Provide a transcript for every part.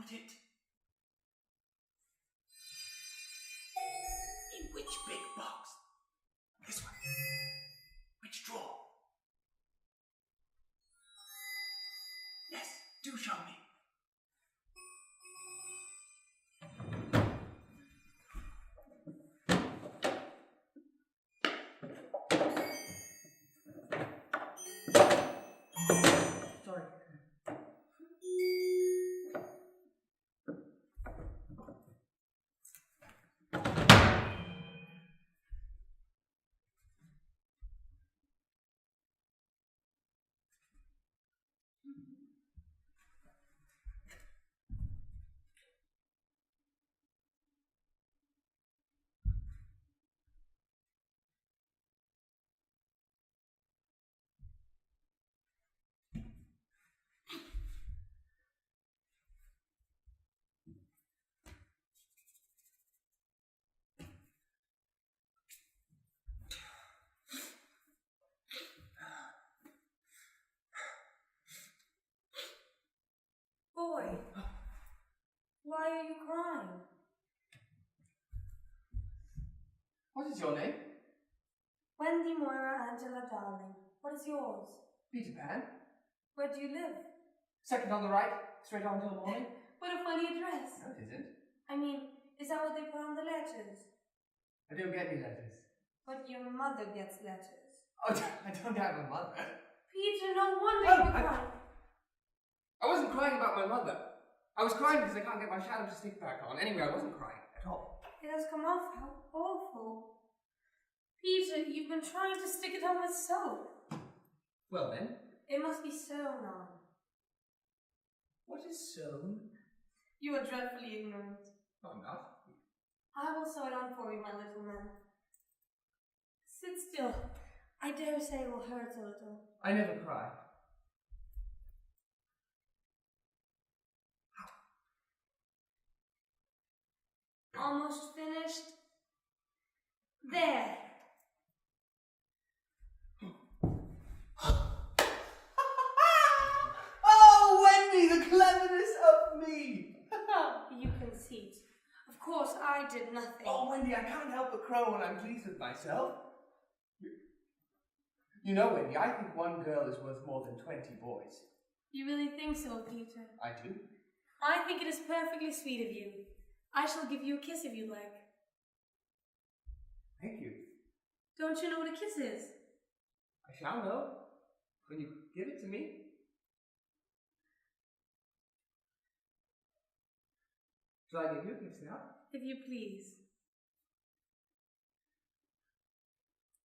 put it? In which big box? This one. Which drawer? Yes, do show me. Sorry. Boy, why are you crying? What is your name? Wendy Moira Angela Darling. What is yours? Peter Pan. Where do you live? Second on the right, straight on till morning. What a funny address. No, it isn't. I mean, is that what they put on the letters? I don't get any letters. But your mother gets letters. Oh, I don't have a mother. Peter, no wonder Oh, you're crying. I wasn't crying about my mother. I was crying because I can't get my shadow to stick back on. Anyway, I wasn't crying at all. It has come off. How awful. Peter, you've been trying to stick it on with soap. Well then. It must be sewn on. What is sewn? You are dreadfully ignorant. No, I'm not. I will sew it on for you, my little man. Sit still. I dare say it will hurt a little. I never cry. Almost finished. There. Oh, Wendy, the cleverness of me! You conceit. Of course, I did nothing. Oh, Wendy, I can't help but crow when I'm pleased with myself. You know, Wendy, I think one girl is worth more than 20 boys. You really think so, Peter? I do. I think it is perfectly sweet of you. I shall give you a kiss if you like. Thank you. Don't you know what a kiss is? I shall know when you give it to me. Shall I give you a kiss now? If you please.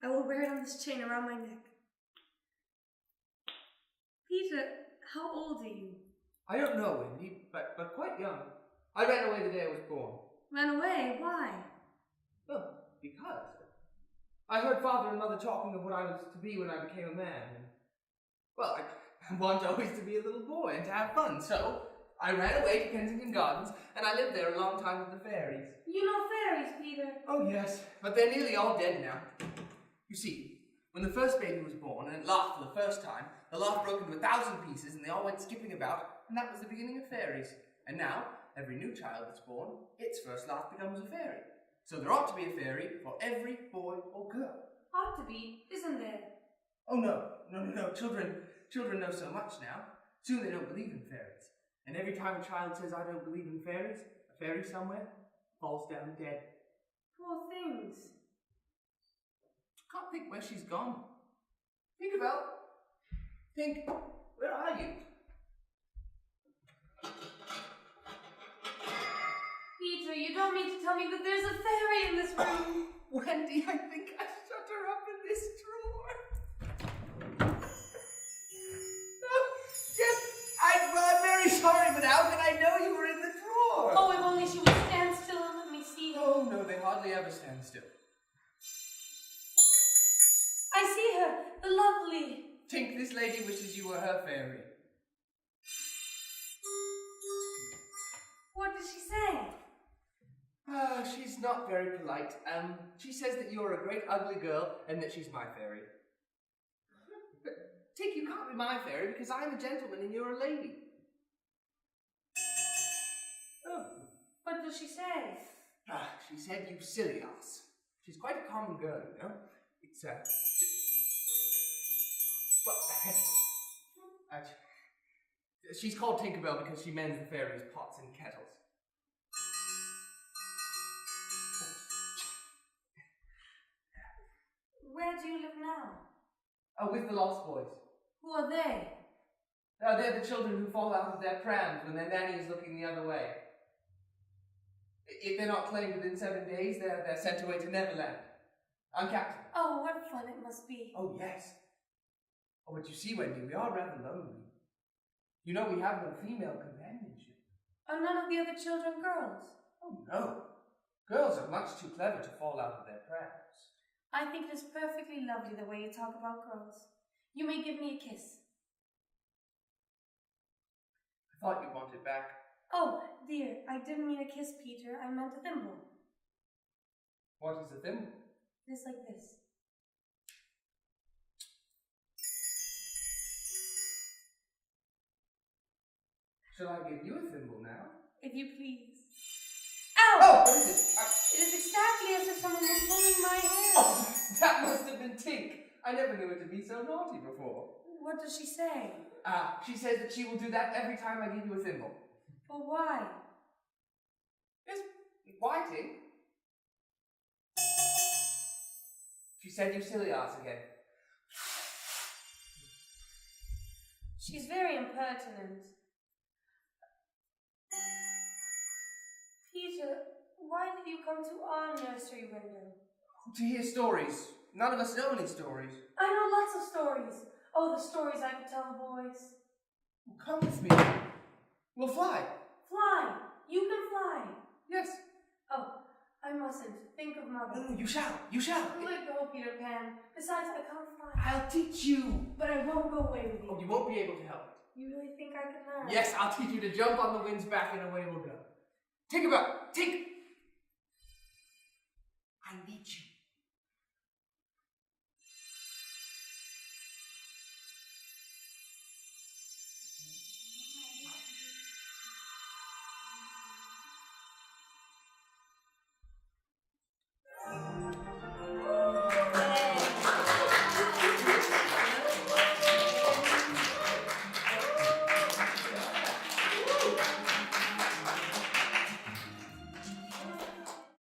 I will wear it on this chain around my neck. Peter, how old are you? I don't know, Wendy, but quite young. I ran away the day I was born. Ran away? Why? Well, because I heard Father and Mother talking of what I was to be when I became a man. And, well, I want always to be a little boy and to have fun, so I ran away to Kensington Gardens, and I lived there a long time with the fairies. You know fairies, Peter. Oh, yes, but they're nearly all dead now. You see, when the first baby was born and it laughed for the first time, the laugh broke into 1,000 pieces and they all went skipping about, and that was the beginning of fairies. And now, every new child that's born, its first laugh becomes a fairy. So there ought to be a fairy for every boy or girl. Ought to be, isn't there? Oh, no. Children know so much now. Soon they don't believe in fairies. And every time a child says, I don't believe in fairies, a fairy somewhere falls down dead. Poor things. Can't think where she's gone. Tinkerbell, Tink, where are you? Peter, you don't mean to tell me that there's a fairy in this room. Wendy, I think I shut her up in this drawer. Yes, I'm very sorry, but how can I know you were in the drawer? Oh, if only she would stand still and let me see. Oh, no, they hardly ever stand still. I see her, the lovely. Tink, this lady wishes you were her fairy. What does she say? She's not very polite. She says that you're a great ugly girl and that she's my fairy. But, Tink, you can't be my fairy because I'm a gentleman and you're a lady. What does she say? She said you silly ass. She's quite a common girl, you know. It's, what the heck? She's called Tinkerbell because she mends the fairies' pots and kettles. Where do you live now? With the Lost Boys. Who are they? They're the children who fall out of their prams when their nanny is looking the other way. If they're not claimed within 7 days, they're sent away to Neverland. I'm captain. Oh, what fun it must be. Oh, yes. Oh, but you see, Wendy, we are rather lonely. You know we have no female companionship. Are none of the other children girls? Oh, no. Girls are much too clever to fall out of their prams. I think it is perfectly lovely the way you talk about girls. You may give me a kiss. I thought you wanted back. Oh, dear, I didn't mean a kiss, Peter. I meant a thimble. What is a thimble? Just like this. Shall I give you a thimble now? If you please. Ow! Oh, what is it? It is exactly as if someone was pulling my hair. Oh, that must have been Tink. I never knew it to be so naughty before. What does she say? She says that she will do that every time I give you a thimble. But why? Yes, why, Tink? She said you silly ass again. She's very impertinent. Peter, why did you come to our nursery window? To hear stories. None of us know any stories. I know lots of stories. Oh, the stories I could tell the boys. Well, come with me. We'll fly. Fly! You can fly! Yes. Oh, I mustn't. Think of Mother. No, you shall. You shall. Let go, Peter Pan. Besides, I can't fly. I'll teach you. But I won't go away with you. Oh, you won't be able to help it. You really think I can learn? Yes, I'll teach you to jump on the wind's back and away we'll go. Tinkerbell, Tink! I need you.